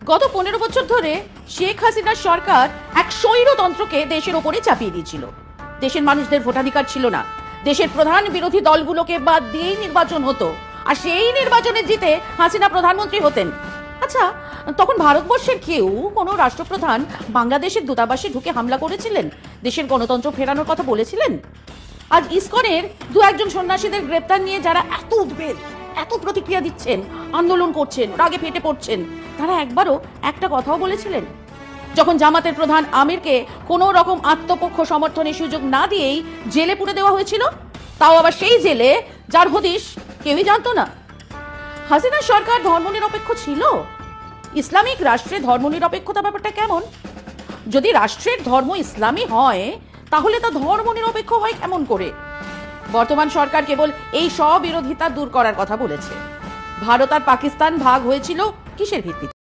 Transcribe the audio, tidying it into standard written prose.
গত 15 বছর ধরে শেখ হাসিনার সরকার এক স্বৈরতন্ত্রকে দেশের ওপরে চাপিয়ে দিয়েছিল। দেশের মানুষদের ভোটাধিকার ছিল না। দেশের প্রধান বিরোধী দলগুলোকে বাদ দিয়েই নির্বাচন হতো, আর সেই নির্বাচনে জিতে হাসিনা প্রধানমন্ত্রী হতেন। আচ্ছা, তখন ভারতবর্ষের কেউ কোনো রাষ্ট্রপ্রধান বাংলাদেশের দূতাবাসে ঢুকে হামলা করেছিলেন, দেশের গণতন্ত্র ফেরানোর কথা বলেছিলেন? আজ ইসকনের দু একজন সন্ন্যাসীদের গ্রেপ্তার নিয়ে যারা এত উদ্বেগ, এত প্রতিক্রিয়া দিচ্ছেন, আন্দোলন করছেন, রাগে ফেটে পড়ছেন, তারা একবারও একটা কথাও বলেছিলেন? যখন জামাতের প্রধান আমিরকে কোনো রকম আত্মপক্ষ সমর্থনের সুযোগ না দিয়েই জেলে পুরে দেওয়া হয়েছিল, তাও আবার সেই জেলে যার হদিশ কেউই জানতো না। হাসিনা সরকার ধর্মনিরপেক্ষ ছিল? ইসলামিক রাষ্ট্রে ধর্মনিরপেক্ষতা ব্যাপারটা কেমন? যদি রাষ্ট্রের ধর্ম ইসলামী হয়, তাহলে তা ধর্মনিরপেক্ষ হয় কেমন করে? বর্তমান সরকার কেবল এই স্ববিরোধিতা দূর করার কথা বলেছে। ভারত আর পাকিস্তান ভাগ হয়েছিল কিসের ভিত্তিতে?